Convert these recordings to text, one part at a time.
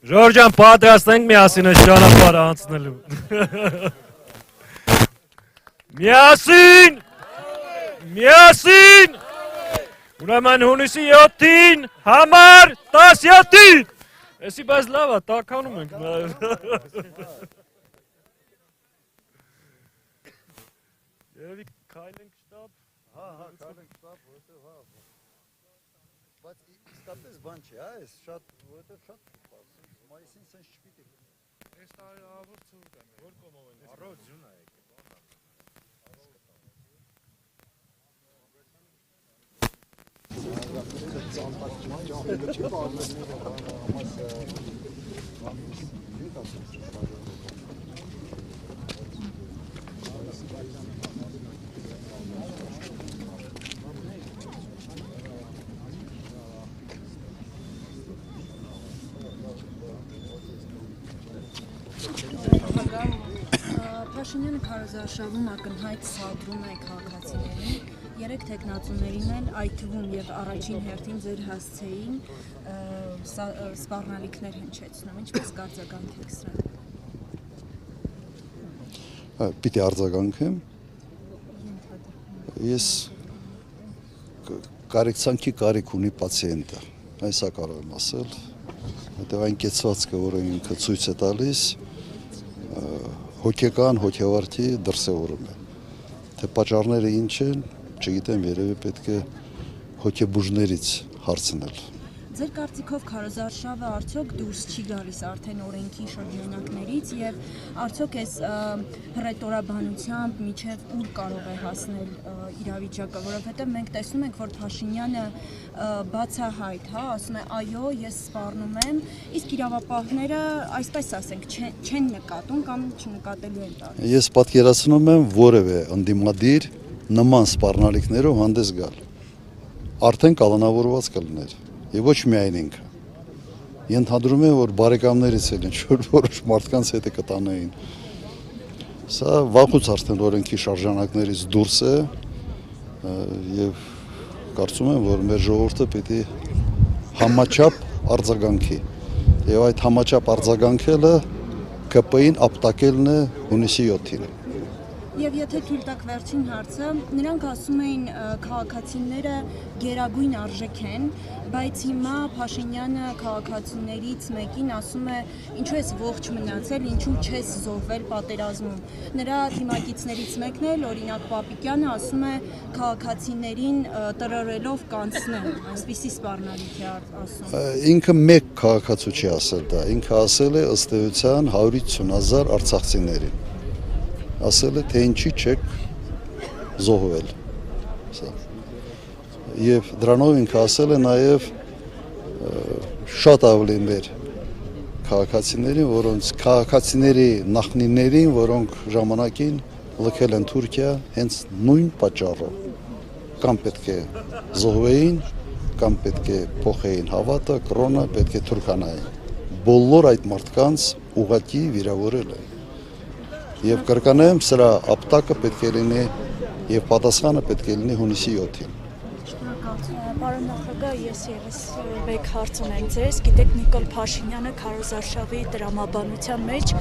Ժորժան պատրաստ ենք միասին այս ճանապարհը անցնելու։ Միասին։ Միասին։ Ուրեմն հունիսի 7-ին համար 17-ին։ Էսի բայց լավ է, տականում ենք նաև։ Երևի քայլենք շտապ։ Հա, քայլենք շտապ, որտեղ հա։ Բայց իսկապես բան չի, հա, այս շատ, որտեղ շատ մայիսին սենց չպիտի։ Այս տարի ավոր ցուրտ է, որ կոմով են։ Առողջ ջուն է եկել։ Փաշինյանը քարոզարշավում ակնհայտ սադրում է քաղաքացիներին, երեք թեկնածուներին էլ, այդ թվում և առաջին հերթին ձեր հասցեին սպառնալիքներ հնչեցնում, ինչպես կարձագանքեք սրան։ Պիտի արձագանքեմ, ես կարեկցանքի կարիք ունի պացիենտը, այսա կարող եմ ասել, հետև այն կեցվածքը, որը ինքը ցույց է տալիս, հոգեկան, հոգևարդի դրսևորում է, թե պատճառները ինչ են, չգիտեմ, երևի պետք է հոգեբուժներից հարցնել։ Ձեր կարծիքով քարոզարշավը արդյոք դուրս չի գալիս արդեն օրենքի շրջանակներից և արդյոք այս հռետորաբանությամբ միջև ուր կարող է հասնել իրավիճակը, որովհետև մենք տեսնում ենք, որ Փաշինյանը բացահայտ, հա, ասում է այո, ես սպառնում եմ, իսկ իրավապահները, այսպես ասենք, չեն նկատում կամ չնկատելու են տալիս։ Ես պատկերացնում եմ որևէ ընդդիմադիր նման սպառնալիքներով հանդես գալ, արդեն կալանավորված կլներ։ Եվ ոչ միայն ինքը։ Ենթադրում եմ, որ բարեկամներից էլ ինչ-որ որոշ մարդկանց հետ է կտանեին։ Սա վաղուց արդեն օրենքի շարժանակներից դուրս է և կարծում եմ, որ մեր ժողովուրդը պիտի համաչափ արձագանքի։ Եվ այդ համաչափ արձագանքելը ԿՊ-ին ապտակելն է հունիսի 7-ին։ Եվ եթե թույլ տաք վերջին հարցը, նրանք ասում էին քաղաքացիները գերագույն արժեք են, բայց հիմա Փաշինյանը քաղաքացիներից մեկին ասում է ինչու ես ողջ մնացել, ինչու չես զոհվել պատերազմում։ Նրա դիմակիցներից մեկն էլ, օրինակ Պապիկյանը, ասում է քաղաքացիներին տրորելով կանցնեն, այսպիսի սպառնալիք է ասում։ Ինքը մեկ քաղաքացու չի ասել դա, ինքը ասել է ըստ էության 150,000 արցախցիներին։ Ասել է, թե ինչի չեք զոհվել։ Եվ դրանով ինքը ասել է նաև շատ ավելի մեր քաղաքացիներին, որոնց քաղաքացիների նախնիներին, որոնք ժամանակին լքել են Թուրքիա հենց նույն պատճառով։ Կամ պետք է զոհվեին, կամ պետք է փոխեին հավատը, կրոնը, պետք է թուրքանային։ Բոլոր այդ մարդկանց ուղղակի վիրավորել են։ Եվ կրկանեմ, սրա ապտակը պետք է լինի և պատասխանը պետք է լինի հունիսի 7-ին։ Պարոն նախագահ, ես ևս մեկ հարց ունեմ ձեզ, գիտեք Նիկոլ Փաշինյանը քարոզարշավի տրամաբանության մեջ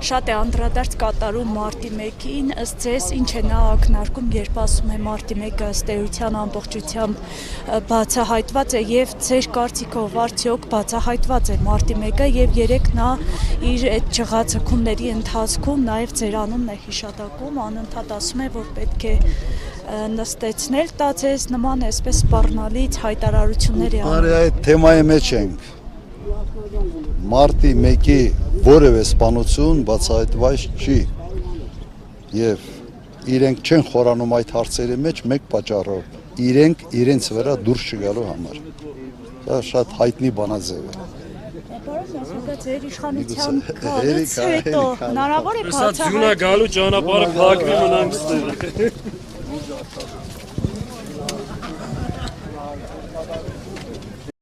շատ է անդրադարձ կատարում մարտի 1-ին, ըստ ձեզ ինչ է նա ակնարկում, երբ ասում է մարտի 1-ը ըստ էության ամբողջությամբ բացահայտված է և ձեր կարծիքով արդյոք բացահայտված է մարտի 1-ը և երեկ նա իր այդ ջղաձգումների ընթացքում նաև ձեր անունն է հիշատակում, անընդհատ ասում է, որ պետք է նստեցնել տա ձեզ նման այսպես սպառնալից հայտարարությունների Արի այդ թեմայի մեջ ենք, մարտի 1-ի որևէ սպանություն բացահայտված չի և իրենք չեն խորանում այդ հարցերի մեջ մեկ պատճառով, իրենք իրենց վրա դուրս չգալու համար, դա շատ հայտնի բանաձև է։ Պարոն նախագահ, ձեր իշխանության գալուց հետո հնարավոր է բացահայտել։ Սա ձյունա գալու ճանապարհը փակվի մնանք ստեղ։